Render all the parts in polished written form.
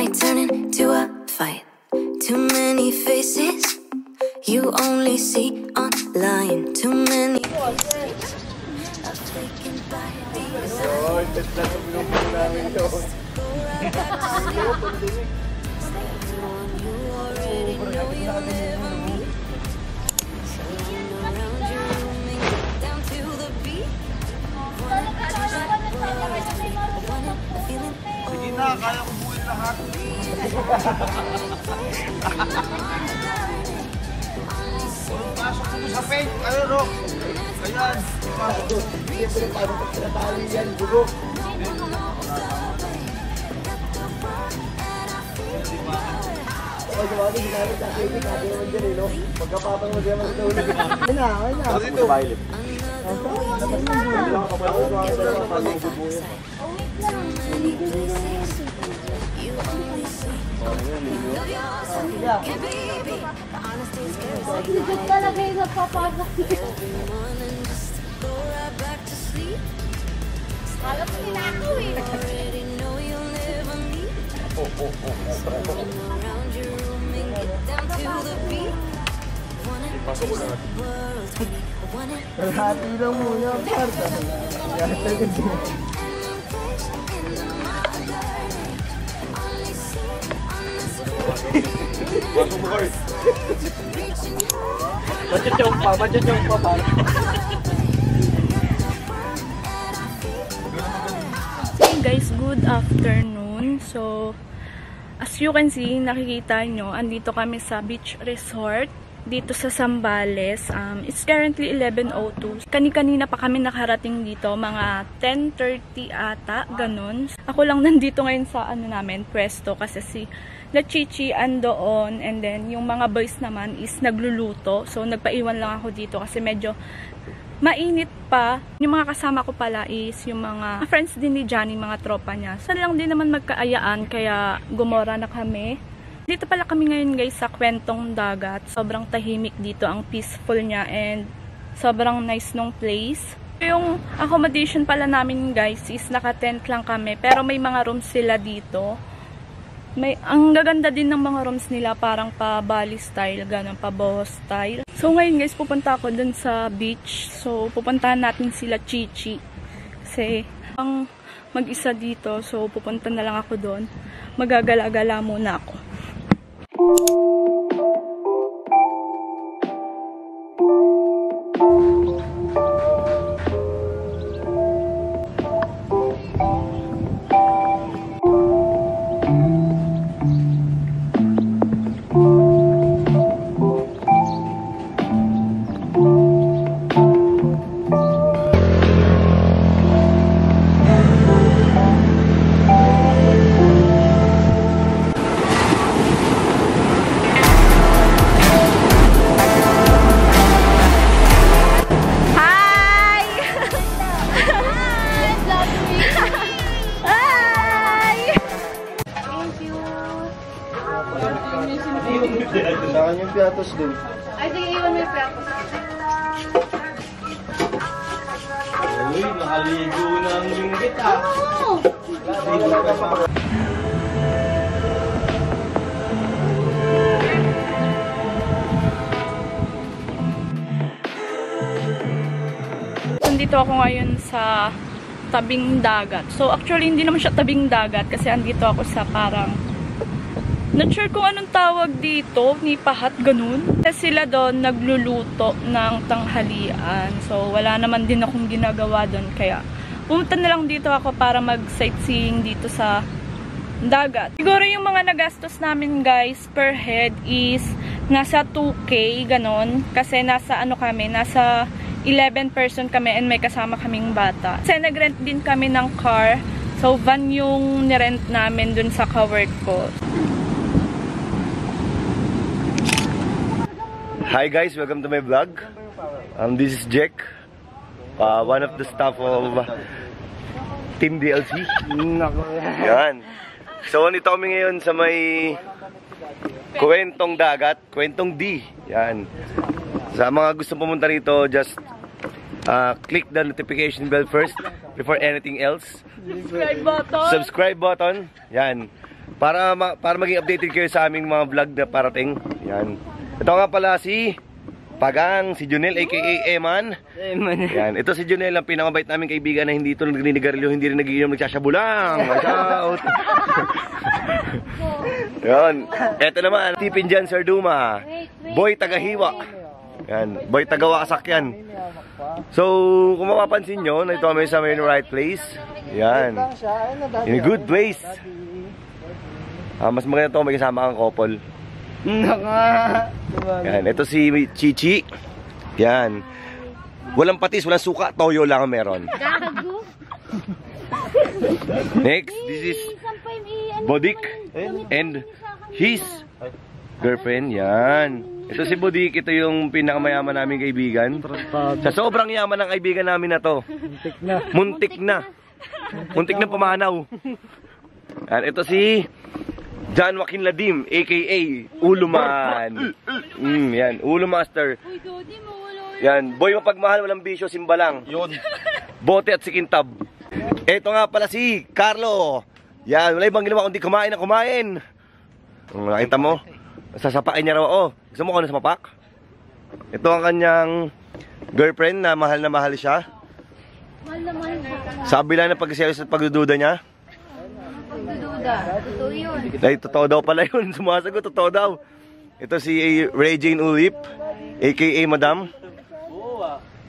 might turn into a fight. Too many faces you only see online. Too many faces of taken by these you already know you'll never meet. Someone around your room and get down to the beat. Sige na, kaya ko buuin lahat. Pasok ko sa page. Ayun, Rock. Ayan. Siyempre, paano pag tinatali yan, bugok. Pag-gawali, ginamit sa akin, natin naman dyan, no? Pagkapapang mo siya mas naulog. Ayun na, ayun na. Kasi ito. Violet. Legit talaga yung napapagod. Alam mo nila ako eh. Pasok ko na natin. Hati lang muna ang parta. Pasok mo guys. Machuchong pa para. Hey guys, good afternoon. So, as you can see, nakikita nyo, andito kami sa beach resort dito sa Zambales. It's currently 11:02. Kani-kanina pa kami nakarating dito, mga 10:30 ata, ganun. Ako lang nandito ngayon sa namin, pwesto, kasi si La Chichi andoon, and then yung mga boys naman is nagluluto. So nagpaiwan lang ako dito kasi medyo mainit pa. Yung mga kasama ko pala is yung mga friends din ni Johnny, mga tropa niya. Sana lang din naman magkaayaan, kaya gumora na kami. Dito pala kami ngayon guys sa Kwentong Dagat. Sobrang tahimik dito, ang peaceful niya, and sobrang nice nung place. Yung accommodation pala namin guys is naka-tent lang kami, pero may mga rooms sila dito. Ang gaganda din ng mga rooms nila, parang pa Bali style, ganun, pa boho style. So ngayon guys, pupunta ako dun sa beach. So pupuntahan natin sila Chichi. Kasi ang mag-isa dito, so pupunta na lang ako dun. Magagala-gala muna ako. Saan yung piatos dun? Ay, sige, iwan mo yung purpose. Uy, nakaligo ng linggit ah. Nandito ako ngayon sa tabing dagat. So actually hindi naman siya tabing dagat kasi andito ako sa parang, not sure kung anong tawag dito, ni pahat, ganun. Kasi sila doon nagluluto ng tanghalian. So wala naman din akong ginagawa doon, kaya pumunta na lang dito ako para mag-sightseeing dito sa dagat. Siguro yung mga nagastos namin guys per head is nasa 2K, ganun. Kasi nasa ano kami, nasa 11 person kami and may kasama kaming bata. Kasi nag-rent din kami ng car. So van yung nirent namin dun sa ka-work ko. Hi guys, welcome to my vlog. This is Jack, one of the staff of Team DLC. Yan. So nito kami ngayon sa may Kwentong Dagat, Kwentong D. Yan. Sa mga gusto pumunta rito, just click the notification bell first before anything else. Subscribe button. Subscribe button. Yan. Para maging updated kayo sa aming mga vlog na parating. Yan. Ito nga pala si Pagang, si Junel aka Eman. Yan. Ito si Junel, ang pinakabait naming kaibigan na hindi ito nagninigarilyo, hindi rin nagiinom, nagsasyabulang. Shout! Yan. Ito naman, Tipin Jan Sarduma. Boy Tagahiwa. Yan. Boy Tagawasak yan. So, kung mapapansin nyo, na ito kami sa may right place. Yan. In a good place. Mas maganda ito may kasama kang couple. Yan, ito si Chichi. Yan. Walang patis, walang suka, toyo lang ang meron. Next, this is Bodik and his girlfriend. Yan. Ito si Bodik, ito yung pinakamayaman naming kaibigan. Sa sobrang yaman ng kaibigan namin na to. Muntik na. Muntik na pumanaw. Yan, ito si John Joaquin Ladim, a.k.a. Uluman. Yan, Ulo Master. Yan, boy mapagmahal, walang bisyo, simba lang. Yun. Bote at sikintab. Ito nga pala si Carlo. Yan, wala ibang ginawa kundi kumain na kumain. Nakita mo? Sasapain niya raw. Oh, gusto mo ko na sa mapak? Ito ang kanyang girlfriend na mahal siya. Mahal na mahal ko. Sabi lang na pagkasiyos at pagdududa niya. Totoo yun. Ay, totoo daw pala yun. Sumasagot, totoo daw. Ito si Ray Jane Ulip, a.k.a. Madam.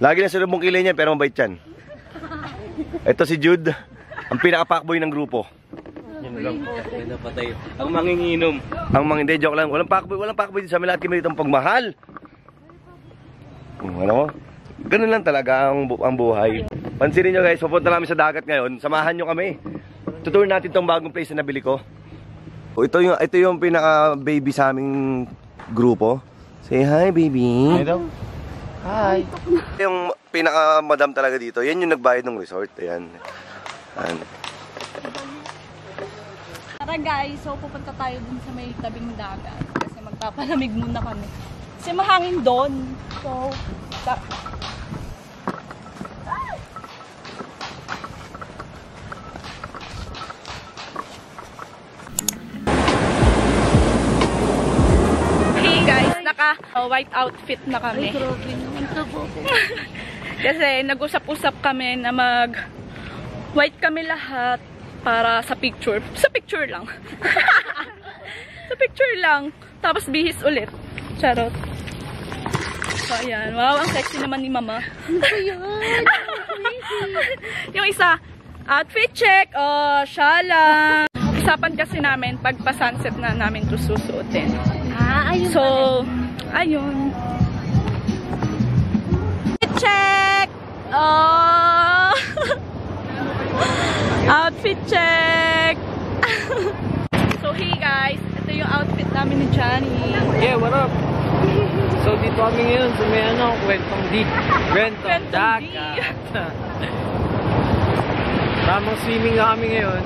Lagi na silubong kilay niya, pero mabait yan. Ito si Jude, ang pinaka-packboy ng grupo. Ang manginginom. Hindi, joke lang. Walang packboy sa amin. Lahat kami dito ang pagmahal. Ano? Ganun lang talaga ang buhay. Pansinin nyo guys, pupunta namin sa dagat ngayon. Samahan nyo kami. Tuturin natin tong bagong place na nabili ko. Ito yung pinaka-baby sa aming grupo. Say hi, baby. Hi. Yung pinaka-madam talaga dito, yan yung nagbayad ng resort. Ayan. Tara guys, so pupunta tayo dun sa may tabing dagat. Kasi magpapalamig muna kami. Kasi mahangin doon. So, naka-white outfit na kami. Kasi nag-usap-usap kami na mag-white kami lahat para sa picture. Sa picture lang. Sa picture lang. Tapos bihis ulit. Charot. So, ayan. Wow, ang sexy naman ni Mama. Yung isa, outfit check. Oh, siya lang. Usapan kasi namin, pag pa-sunset na namin ito susuotin. Ayun. So, ayun. Check! Oh! Outfit check! So, hey guys, ito yung outfit namin ni Johnny. Yeah, what up? So, dito kami ngayon sa may Kwentong D. Kwentong dagat. Tamang swimming na kami ngayon.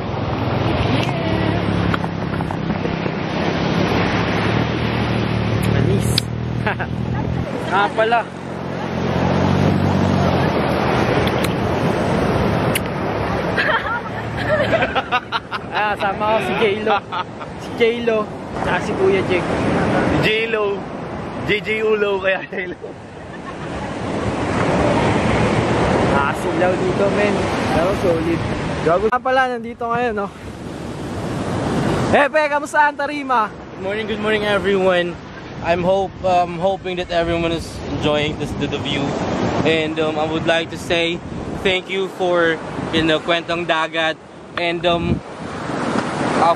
Anis. Pala. Sama ko si J-Lo. Si J-Lo. Tsaka si Kuya Jake. J-Lo. JJ Ulo kaya J-Lo. Nakasilaw dito, men. Pero solid. Gago pala, nandito ngayon, no? Pe, kamusta ang Tarima? Good morning everyone. I'm hoping that everyone is enjoying the view, and I would like to say thank you for Kwentong Dagat and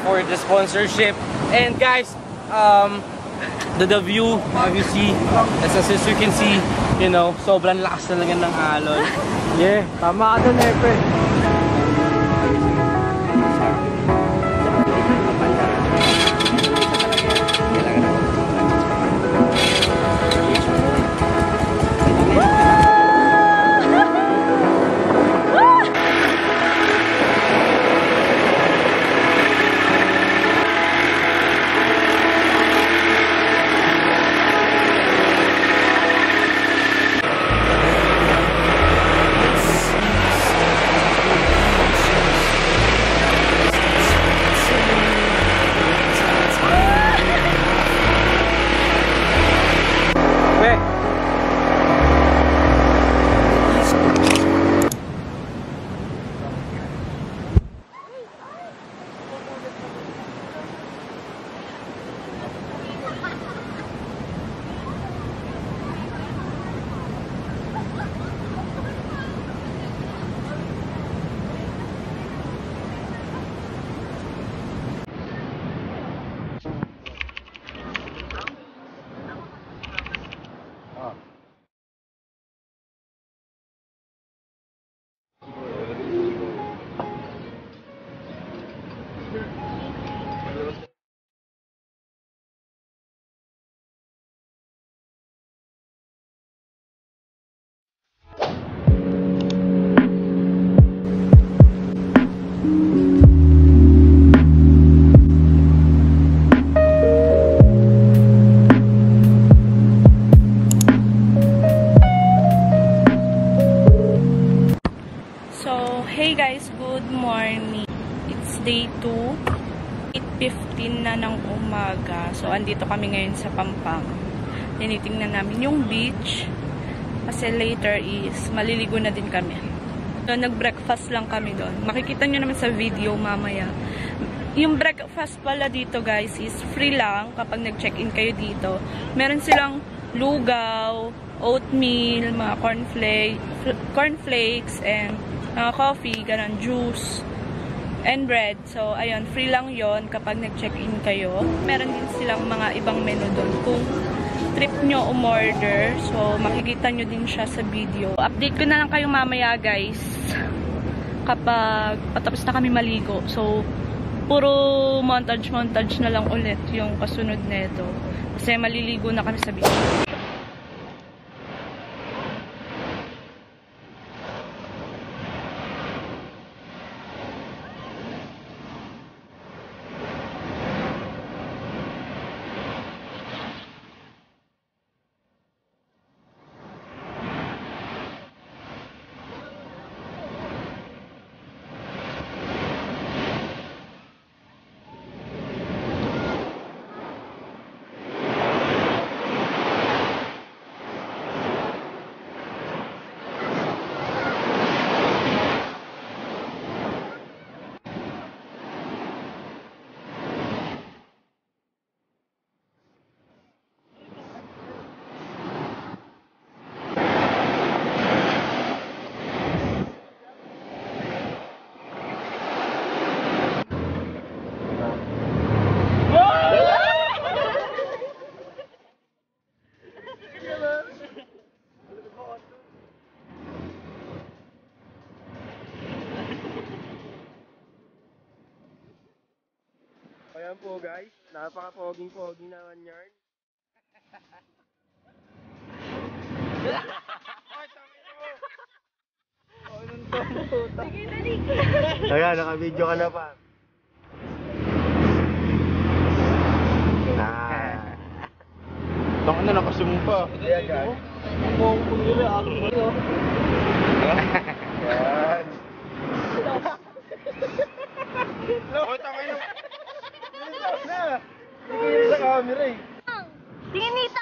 for the sponsorship. And guys, the view, as you can see, sobrang lakas talaga ng alon. Yeah, tama ka dun, Epe. Hey guys, good morning. It's day 2. 8:15 na ng umaga. So, andito kami ngayon sa Pampanga. Tinitingnan namin yung beach. Kasi later is maliligo na din kami. So, nag-breakfast lang kami doon. Makikita nyo naman sa video mamaya. Yung breakfast pala dito guys is free lang kapag nag-check-in kayo dito. Meron silang lugaw, oatmeal, mga cornflakes, and coffee, ganun, juice, and bread. So, ayun, free lang yon kapag nag-check-in kayo. Meron din silang mga ibang menu doon. Kung trip nyo umorder, so makikita nyo din siya sa video. Update ko na lang kayo mamaya, guys, kapag patapos na kami maligo. So, puro montage na lang ulit yung kasunod nito. Kasi maliligo na kami sa beach. Ayan po guys, napaka-poging-poging naman yarn. Ayan, naka-video ka na pa. Baka na nakasum pa. Ayan guys. Ang buong pumili ako. Ayan. Loko, tangay na. Na! Hindi sa camera eh. Tingin nito!